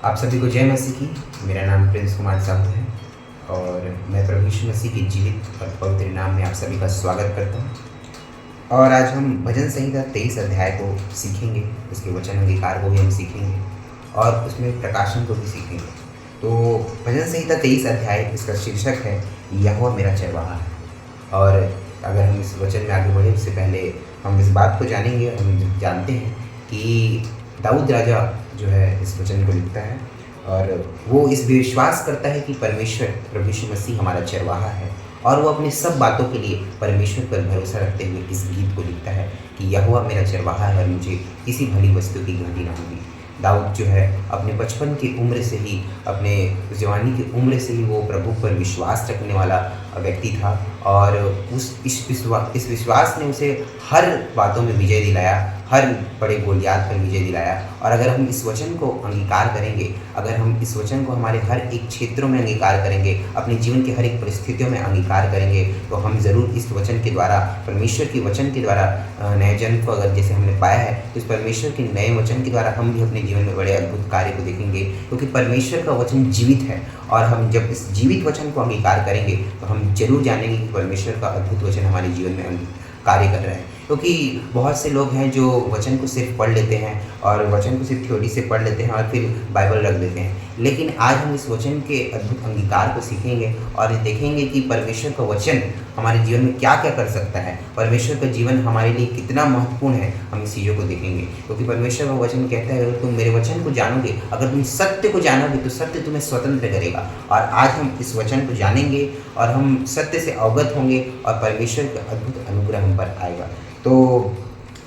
आप सभी को जय मसीह की। मेरा नाम प्रिंस कुमार साहू है और मैं प्रभु यीशु मसीह के जीवित और पवित्र नाम में आप सभी का स्वागत करता हूँ। और आज हम भजन संहिता 23 अध्याय को सीखेंगे, उसके वचन अंगीकार को भी हम सीखेंगे और उसमें प्रकाशन को भी सीखेंगे। तो भजन संहिता 23 अध्याय, इसका शीर्षक है यहोवा मेरा चरवाहा है। और अगर हम इस वचन में आगे बढ़े उससे पहले हम इस बात को जानेंगे, हम जानते हैं कि दाऊद राजा जो है इस वचन को लिखता है और वो इस विश्वास करता है कि परमेश्वर प्रभु यीशु मसीह हमारा चरवाहा है और वो अपनी सब बातों के लिए परमेश्वर पर भरोसा रखते हुए इस गीत को लिखता है कि यहोवा मेरा चरवाहा है और मुझे किसी भली वस्तु की घटी न होगी। दाऊद जो है अपने बचपन की उम्र से ही, अपने जवानी की उम्र से ही वो प्रभु पर विश्वास रखने वाला व्यक्ति था और इस विश्वास ने उसे हर बातों में विजय दिलाया, हर बड़े गोलियात पर विजय दिलाया। और अगर हम इस वचन को अंगीकार करेंगे, अगर हम इस वचन को हमारे हर एक क्षेत्रों में अंगीकार करेंगे, अपने जीवन के हर एक परिस्थितियों में अंगीकार करेंगे, तो हम ज़रूर इस वचन के द्वारा, परमेश्वर के वचन के द्वारा नए जन्म को अगर जैसे हमने पाया है तो इस परमेश्वर के नए वचन के द्वारा हम भी अपने जीवन में बड़े अद्भुत कार्य को देखेंगे, क्योंकि परमेश्वर का वचन जीवित है। और हम जब इस जीवित वचन को अंगीकार करेंगे तो हम जरूर जानेंगे कि परमेश्वर का अद्भुत वचन हमारे जीवन में कार्य कर रहा है। क्योंकि बहुत से लोग हैं जो वचन को सिर्फ पढ़ लेते हैं और वचन को सिर्फ थ्योरी से पढ़ लेते हैं और फिर बाइबल रख देते हैं, लेकिन आज हम इस वचन के अद्भुत अंगीकार को सीखेंगे और देखेंगे कि परमेश्वर का वचन हमारे जीवन में क्या क्या कर सकता है, परमेश्वर का जीवन हमारे लिए कितना महत्वपूर्ण है। हम इस चीज़ों को देखेंगे क्योंकि परमेश्वर का वचन कहता है अगर तुम मेरे वचन को जानोगे, अगर तुम सत्य को जानोगे तो सत्य तुम्हें स्वतंत्र करेगा। और आज हम इस वचन को जानेंगे और हम सत्य से अवगत होंगे और परमेश्वर का अद्भुत अनुग्रह हम पर आएगा। तो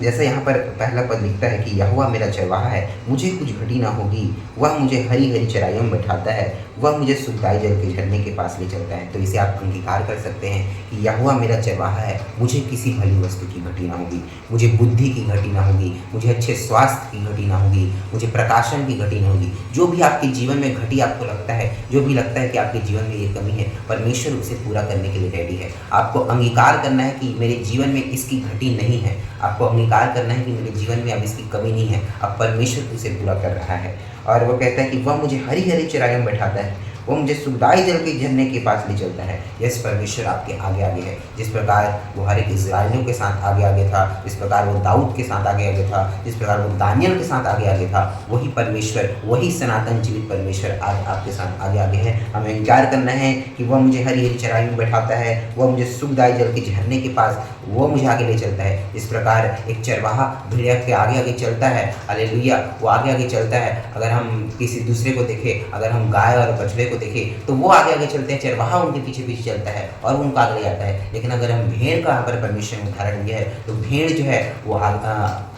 जैसे यहाँ पर पहला पद लिखता है कि यहोवा मेरा चरवाहा है, मुझे कुछ घटी ना होगी, वह मुझे हरी हरी चराइयों में बैठाता है, वह मुझे सुखदाई जल के झरने के पास ले चलता है। तो इसे आप अंगीकार कर सकते हैं कि यहोवा मेरा चरवाहा है, मुझे किसी भली वस्तु की घटी ना होगी, मुझे बुद्धि की घटी ना होगी, मुझे अच्छे स्वास्थ्य की घटी ना होगी, मुझे प्रकाशन की घटी ना होगी। जो भी आपके जीवन में घटी आपको लगता है, जो भी लगता है कि आपके जीवन में ये कमी है, परमेश्वर उसे पूरा करने के लिए रेडी है। आपको अंगीकार करना है कि मेरे जीवन में इसकी घटी नहीं है, आपको अंगीकार करना है कि मेरे जीवन में अब इसकी कमी नहीं है, अब परमेश्वर उसे पूरा कर रहा है। और वो कहता है कि वह मुझे हरी हरी चराइयों में बैठाता है, वो मुझे सुखदाई जल के झरने के पास ले चलता है। यस, परमेश्वर आपके आगे आगे है। जिस प्रकार वो हर एक इस्राएलियों के साथ आगे आगे था, जिस प्रकार वो दाऊद के साथ आगे आगे था, जिस प्रकार वो दानियल के साथ आगे आगे था, वही परमेश्वर, वही सनातन जीवित परमेश्वर आज आपके साथ आगे आगे है। हमें इंकार करना है कि वह मुझे हरी हरी चराई में बैठाता है, वह मुझे सुखदाई जल के झरने के पास वो मुझे आगे ले चलता है। इस प्रकार एक चरवाहा भेड़िया के आगे आगे चलता है, हालेलुया, वो आगे आगे चलता है। अगर हम किसी दूसरे को देखें, अगर हम गाय और बछड़े को देखें तो वो आगे आगे चलते हैं, चरवाहा उनके पीछे पीछे चलता है और उनका आगे ले जाता है। लेकिन अगर हम भेड़ का यहाँ पर परमेश्वर ने उदाहरण दिया है तो भेड़ जो है वो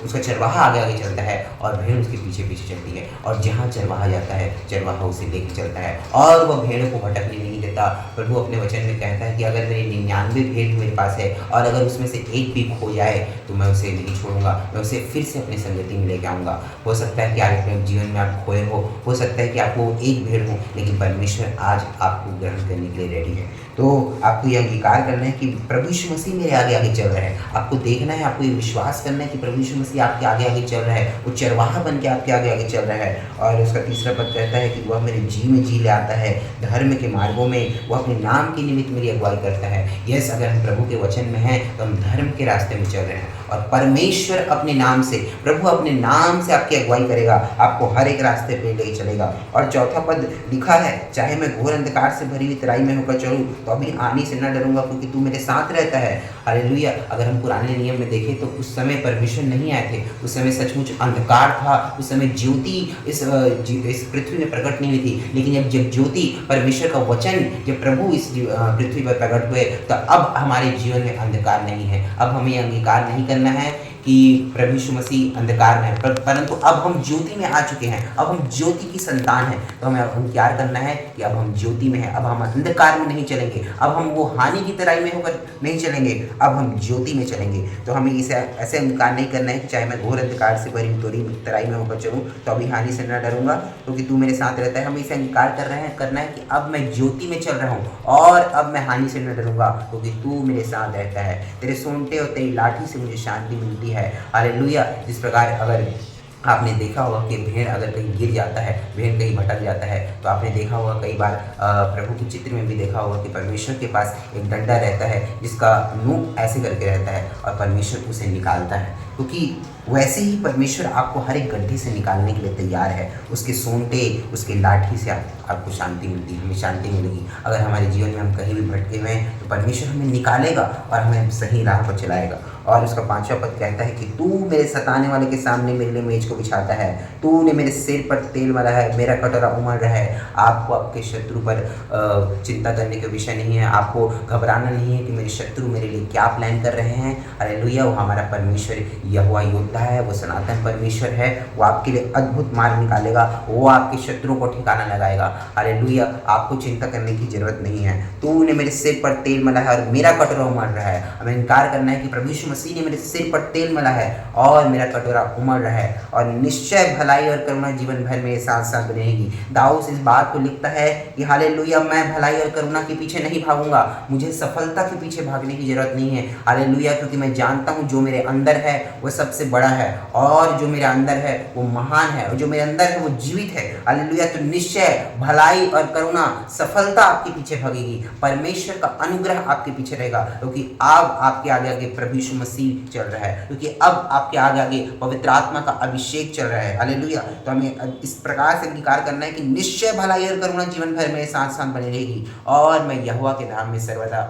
उसका चरवाहा आगे आगे चलता है और भेड़ उसके पीछे पीछे चलती है। और जहाँ चरवाहा जाता है चरवाहा उसे लेके चलता है और वह भेड़ को भटकने नहीं देता। प्रभु अपने वचन में कहता है कि अगर मेरी 99 भेड़ मेरे पास है और अगर उसमें से एक भी खो जाए तो मैं उसे नहीं छोड़ूंगा, मैं उसे फिर से अपनी संगति में लेके आऊँगा। हो सकता है कि आज अपने जीवन में आप खोए हो सकता है कि आपको एक भेड़ हो, लेकिन परमेश्वर आज आपको ग्रहण करने के लिए रेडी है। तो आपको यह अंगीकार करना है कि प्रभु यीशु मसीह मेरे आगे आगे चल रहा है। आपको देखना है, आपको ये विश्वास करना है कि प्रभु यीशु मसीह आपके आगे आगे चल रहा है, वो चरवाहा बन के आपके आगे आगे चल रहा है। और उसका तीसरा पद कहता है कि वह मेरे जी में जी ले आता है, धर्म के मार्गों में वह अपने नाम के निमित्त मेरी अगुवाई करता है। यस, अगर हम प्रभु के वचन में हैं तो हम धर्म के रास्ते में चल रहे हैं और परमेश्वर अपने नाम से, प्रभु अपने नाम से आपकी अगुवाई करेगा, आपको हर एक रास्ते पे ले चलेगा। और चौथा पद लिखा है, चाहे मैं घोर अंधकार से भरी हुई तराई में होकर चलूं तो अभी आनी से न डरूंगा, क्योंकि तू मेरे साथ रहता है। हालेलुया। अगर हम पुराने नियम में देखें तो उस समय परमेश्वर नहीं आए थे, उस समय सचमुच अंधकार था, उस समय ज्योति इस पृथ्वी में प्रकट नहीं हुई थी। लेकिन जब ज्योति, परमेश्वर का वचन, जब प्रभु इस पृथ्वी पर प्रकट हुए तो अब हमारे जीवन में अंधकार नहीं है। अब हमें अंगीकार नहीं करना है कि प्रभु यीशु मसीह अंधकार में है, परंतु अब हम ज्योति में आ चुके हैं, अब हम ज्योति की संतान हैं। तो हमें अंगीकार करना है कि अब हम ज्योति में हैं, अब हम अंधकार में नहीं चलेंगे, अब हम वो हानि की तराई में होकर नहीं चलेंगे, अब हम ज्योति में चलेंगे। तो हमें इसे ऐसे अंगीकार नहीं करना है कि चाहे मैं घोर अंधकार से भरी हुई तराई में होकर चलूँ तो अभी हानि से न डरूंगा, क्योंकि तू मेरे साथ रहता है। हमें इसे अंगीकार करना है कि अब मैं ज्योति में चल रहा हूँ और अब मैं हानि से न डरूंगा, क्योंकि तू मेरे साथ रहता है। तेरे सोंटे और तेरी लाठी से मुझे शांति मिलती है। हालेलुया। जिस प्रकार अगर आपने देखा होगा कि भेड़ अगर कहीं गिर जाता है, भेड़ कहीं भटक जाता है, तो आपने देखा होगा कई बार प्रभु के चित्र में भी देखा होगा कि परमेश्वर के पास एक डंडा रहता है जिसका मुँह ऐसे करके रहता है और परमेश्वर उसे निकालता है, क्योंकि वैसे ही परमेश्वर आपको हर एक गड्ढे से निकालने के लिए तैयार है। उसके सोंटे, उसके लाठी से आपको शांति मिलती है, हमें शांति मिलेगी। अगर हमारे जीवन में हम कहीं भी भटके हुए हैं तो परमेश्वर हमें निकालेगा और हमें सही राह पर चलाएगा। और उसका 5वां पद कहता है कि तू मेरे सताने वाले के सामने मेरे लिए मेज को बिछाता है, तूने मेरे सिर पर तेल मला है, मेरा कटोरा उमड़ रहा है। आपको आपके शत्रु पर चिंता करने का विषय नहीं है, आपको घबराना नहीं है कि मेरे शत्रु मेरे लिए क्या प्लान कर रहे हैं। हालेलुया, वो हमारा परमेश्वर यहोवा योद्धा है, वो सनातन परमेश्वर है, वो आपके लिए अद्भुत मार्ग निकालेगा, वो आपके शत्रुओं को ठिकाना लगाएगा। हालेलुया, आपको चिंता करने की जरूरत नहीं है। तूने मेरे सिर पर तेल मला है और मेरा कटोरा उमड़ रहा है। हमें इनकार करना है कि प्रभु यीशु मसीह ने मेरे सिर पर तेल मला है और मेरा कटोरा उमड़ रहा है, और निश्चय भलाई और करुणा जीवन भर में साथ साथ रहेगी। दाऊद इस बात को लिखता है कि हालेलुया, मैं भलाई और करुणा के पीछे नहीं भागूंगा, मुझे सफलता के पीछे भागने की जरूरत नहीं है। हालेलुया, क्योंकि मैं जानता हूँ जो मेरे अंदर है वो सबसे बड़ा है, और जो मेरे अंदर है वो महान है, और जो मेरे अंदर है वो जीवित है। हालेलुया, तो निश्चय भलाई और करुणा, सफलता आपके पीछे भागेगी, परमेश्वर का अनुग्रह आपके पीछे रहेगा, क्योंकि अब आपके आगे आगे प्रभु यीशु मसीह चल रहा है, क्योंकि अब आपके आगे आगे पवित्र आत्मा का अभिषेक चल रहा है। हालेलुया, तो हमें इस प्रकार से अंगीकार करना है कि निश्चय भलाई और करुणा जीवन भर में साथ साथ बनी रहेगी, और मैं यहोवा के धाम में सर्वदा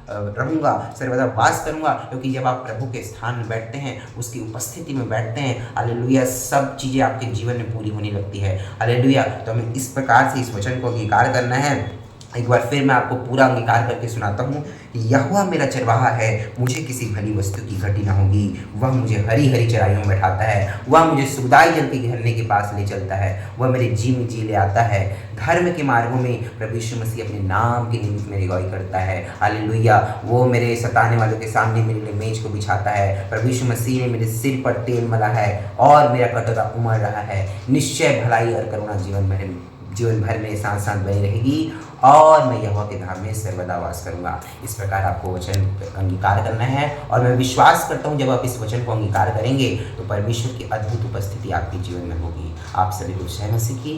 रहूँगा, सर्वदा वास करूँगा। क्योंकि जब आप प्रभु के स्थान में बैठते हैं, उसकी उपस्थिति में बैठते हैं, हालेलुया, सब चीज़ें आपके जीवन में पूरी होने लगती है। हालेलुया, तो हमें इस प्रकार से इस वचन को अंगीकार करना है। एक बार फिर मैं आपको पूरा अंगीकार करके सुनाता हूँ। यहोवा मेरा चरवाहा है, मुझे किसी भली वस्तु की घटी न होगी। वह मुझे हरी हरी चराइयों में बैठाता है, वह मुझे सुखदाई जल के झरने के पास ले चलता है, वह मेरे जी में जी ले आता है। धर्म के मार्गों में प्रभु यीशु मसीह अपने नाम के निमित्त मेरी अगुवाई करता है। हालेलुया, वो मेरे सताने वालों के सामने मेरे लिए मेज को बिछाता है। प्रभु यीशु मसीह ने मेरे सिर पर तेल मला है और मेरा कटोरा उमड़ रहा है। निश्चय भलाई और करुणा जीवन भर में साथ साथ बनी रहेगी, और मैं यहोवा के धाम में सर्वदा वास करूँगा। इस प्रकार आपको वचन अंगीकार करना है, और मैं विश्वास करता हूँ जब आप इस वचन को अंगीकार करेंगे तो परमेश्वर की अद्भुत उपस्थिति आपके जीवन में होगी। आप सभी को जय मसीह की।